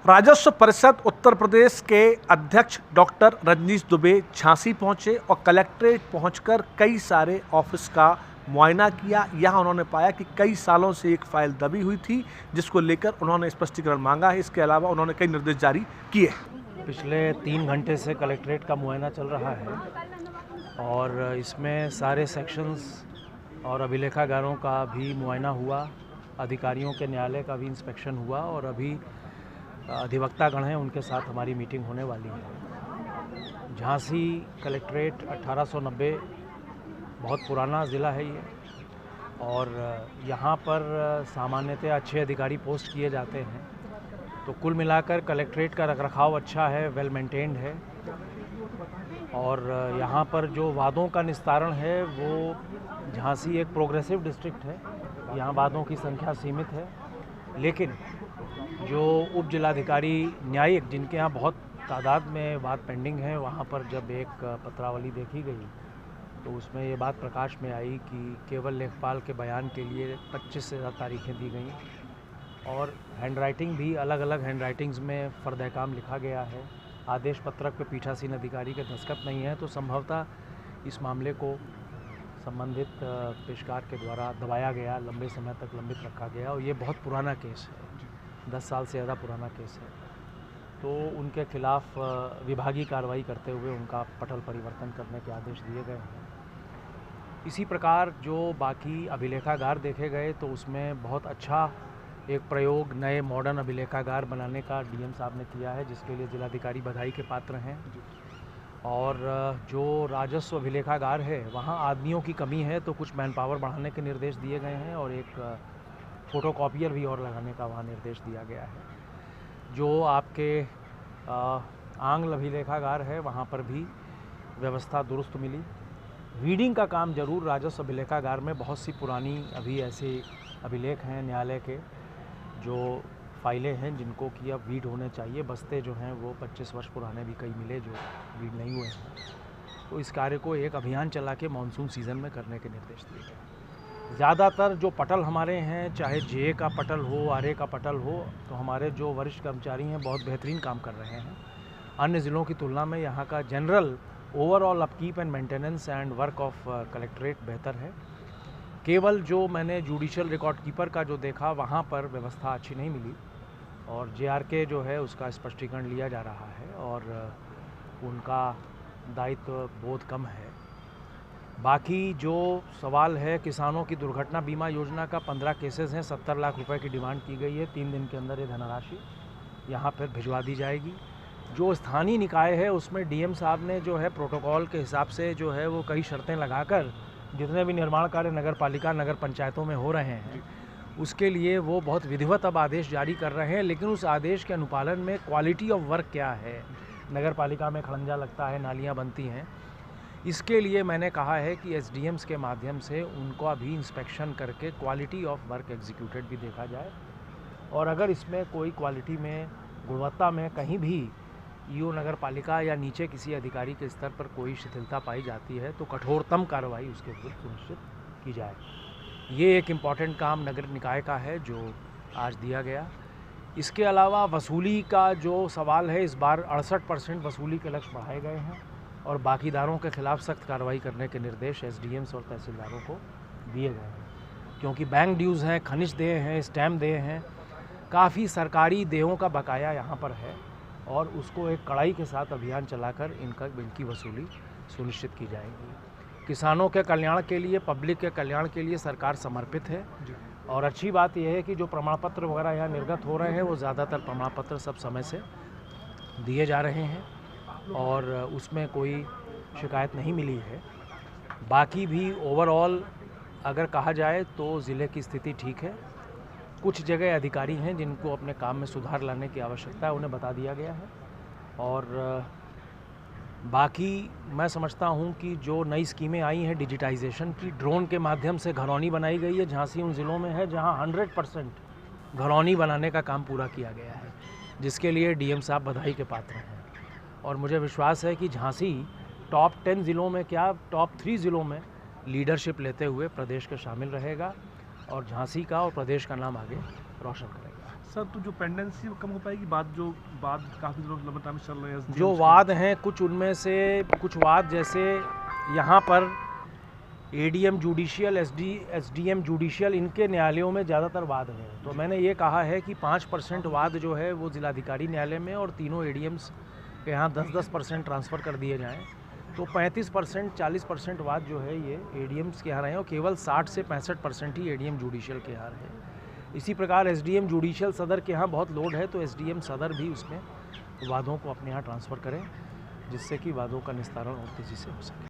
राजस्व परिषद उत्तर प्रदेश के अध्यक्ष डॉक्टर रजनीश दुबे झांसी पहुंचे और कलेक्ट्रेट पहुंचकर कई सारे ऑफिस का मुआयना किया। यहां उन्होंने पाया कि कई सालों से एक फाइल दबी हुई थी, जिसको लेकर उन्होंने स्पष्टीकरण मांगा है। इसके अलावा उन्होंने कई निर्देश जारी किए। पिछले 3 घंटे से कलेक्ट्रेट का मुआयना चल रहा है और इसमें सारे सेक्शंस और अभिलेखागारों का भी मुआयना हुआ, अधिकारियों के न्यायालय का भी इंस्पेक्शन हुआ और अभी अधिवक्तागण हैं, उनके साथ हमारी मीटिंग होने वाली है। झांसी कलेक्ट्रेट 1890 बहुत पुराना ज़िला है ये और यहाँ पर सामान्यतः अच्छे अधिकारी पोस्ट किए जाते हैं, तो कुल मिलाकर कलेक्ट्रेट का रखरखाव अच्छा है, वेल मेंटेन्ड है और यहाँ पर जो वादों का निस्तारण है वो, झांसी एक प्रोग्रेसिव डिस्ट्रिक्ट है, यहाँ वादों की संख्या सीमित है, लेकिन जो उप जिलाधिकारी न्यायिक जिनके यहाँ बहुत तादाद में वाद पेंडिंग है, वहाँ पर जब एक पत्रावली देखी गई तो उसमें ये बात प्रकाश में आई कि केवल लेखपाल के बयान के लिए 25 से ज़्यादा तारीखें दी गई और हैंडराइटिंग भी अलग अलग हैंडराइटिंग्स में फ़र्द काम लिखा गया है। आदेश पत्रक पे पीठासीन अधिकारी के दस्तखत नहीं है, तो संभवतः इस मामले को संबंधित पेशकार के द्वारा दबाया गया, लंबे समय तक लंबित रखा गया और ये बहुत पुराना केस है, 10 साल से ज़्यादा पुराना केस है, तो उनके खिलाफ विभागीय कार्रवाई करते हुए उनका पटल परिवर्तन करने के आदेश दिए गए हैं। इसी प्रकार जो बाकी अभिलेखागार देखे गए तो उसमें बहुत अच्छा एक प्रयोग नए मॉडर्न अभिलेखागार बनाने का डीएम साहब ने किया है, जिसके लिए जिलाधिकारी बधाई के पात्र हैं। और जो राजस्व अभिलेखागार है वहाँ आदमियों की कमी है, तो कुछ मैन पावर बढ़ाने के निर्देश दिए गए हैं और एक फ़ोटोकॉपियर भी और लगाने का वहाँ निर्देश दिया गया है। जो आपके आंग्ल अभिलेखागार है वहाँ पर भी व्यवस्था दुरुस्त मिली। रीडिंग का काम जरूर राजस्व अभिलेखागार में बहुत सी पुरानी अभी ऐसे अभिलेख हैं न्यायालय के, जो फाइलें हैं जिनको कि अब रीड होने चाहिए। बस्ते जो हैं वो 25 वर्ष पुराने भी कई मिले जो रीड नहीं हुए हैं, तो इस कार्य को एक अभियान चला के मानसून सीज़न में करने के निर्देश दिए गए। ज़्यादातर जो पटल हमारे हैं, चाहे जे का पटल हो, आरए का पटल हो, तो हमारे जो वरिष्ठ कर्मचारी हैं बहुत बेहतरीन काम कर रहे हैं। अन्य ज़िलों की तुलना में यहाँ का general overall upkeep and maintenance and work of collectorate बेहतर है। केवल जो मैंने जुडिशियल रिकॉर्ड कीपर का जो देखा वहाँ पर व्यवस्था अच्छी नहीं मिली और जेआरके जो है उसका स्पष्टीकरण लिया जा रहा है और उनका दायित्व बोध कम है। बाकी जो सवाल है, किसानों की दुर्घटना बीमा योजना का 15 केसेस हैं, 70 लाख रुपए की डिमांड की गई है। 3 दिन के अंदर ये धनराशि यहाँ पर भिजवा दी जाएगी। जो स्थानीय निकाय है उसमें डीएम साहब ने जो है प्रोटोकॉल के हिसाब से जो है वो कई शर्तें लगाकर जितने भी निर्माण कार्य नगर पालिका नगर पंचायतों में हो रहे हैं उसके लिए वो बहुत विधिवत अब आदेश जारी कर रहे हैं, लेकिन उस आदेश के अनुपालन में क्वालिटी ऑफ वर्क क्या है, नगर पालिका में खड़ंजा लगता है, नालियाँ बनती हैं, इसके लिए मैंने कहा है कि एसडीएम्स के माध्यम से उनको अभी इंस्पेक्शन करके क्वालिटी ऑफ वर्क एग्जीक्यूटेड भी देखा जाए और अगर इसमें कोई क्वालिटी में, गुणवत्ता में कहीं भी ईओ नगर पालिका या नीचे किसी अधिकारी के स्तर पर कोई शिथिलता पाई जाती है तो कठोरतम कार्रवाई उसके विरुद्ध सुनिश्चित की जाए। ये एक इम्पॉर्टेंट काम नगर निकाय का है जो आज दिया गया। इसके अलावा वसूली का जो सवाल है, इस बार 68% वसूली के लक्ष्य बढ़ाए गए हैं और बाकीदारों के खिलाफ सख्त कार्रवाई करने के निर्देश एसडीएम्स और तहसीलदारों को दिए गए हैं, क्योंकि बैंक ड्यूज़ हैं, खनिज देय हैं, स्टैम्प देय हैं, काफ़ी सरकारी देयों का बकाया यहाँ पर है और उसको एक कड़ाई के साथ अभियान चलाकर इनकी वसूली सुनिश्चित की जाएगी। किसानों के कल्याण के लिए, पब्लिक के कल्याण के लिए सरकार समर्पित है और अच्छी बात यह है कि जो प्रमाण पत्र वगैरह यहाँ निर्गत हो रहे हैं वो ज़्यादातर प्रमाण पत्र सब समय से दिए जा रहे हैं और उसमें कोई शिकायत नहीं मिली है। बाकी भी ओवरऑल अगर कहा जाए तो ज़िले की स्थिति ठीक है। कुछ जगह अधिकारी हैं जिनको अपने काम में सुधार लाने की आवश्यकता है, उन्हें बता दिया गया है और बाकी मैं समझता हूं कि जो नई स्कीमें आई हैं डिजिटाइजेशन की, ड्रोन के माध्यम से घरौनी बनाई गई है। झांसी उन ज़िलों में है जहां 100% घरौनी बनाने का काम पूरा किया गया है, जिसके लिए डीएम साहब बधाई के पात्र हैं और मुझे विश्वास है कि झांसी टॉप 10 ज़िलों में क्या टॉप 3 ज़िलों में लीडरशिप लेते हुए प्रदेश के शामिल रहेगा और झांसी का और प्रदेश का नाम आगे रोशन करेगा। सर तो जो पेंडेंसी वो कम हो पाएगी, बाद काफ़ी दिनों लंबे टाइम से चल रहे हैं जो वाद हैं कुछ उनमें से कुछ वाद जैसे यहाँ पर एडीएम जुडिशियल एसडीएम जुडिशियल इनके न्यायालयों में ज़्यादातर वाद हैं। तो मैंने ये कहा है कि 5% वाद जो है वो जिलाधिकारी न्यायालय में और तीनों एडीएम्स के यहाँ 10% ट्रांसफ़र कर दिए जाएँ। तो 35% 40% वाद जो है ये एडीएम्स के यहाँ रहे हैं और केवल 60 से 65% ही एडीएम जुडिशियल के यहाँ रहे। इसी प्रकार एसडीएम जुडिशियल सदर के यहाँ बहुत लोड है, तो एसडीएम सदर भी उसमें वादों को अपने यहाँ ट्रांसफ़र करें, जिससे कि वादों का निस्तारण और तेज़ी से हो सके।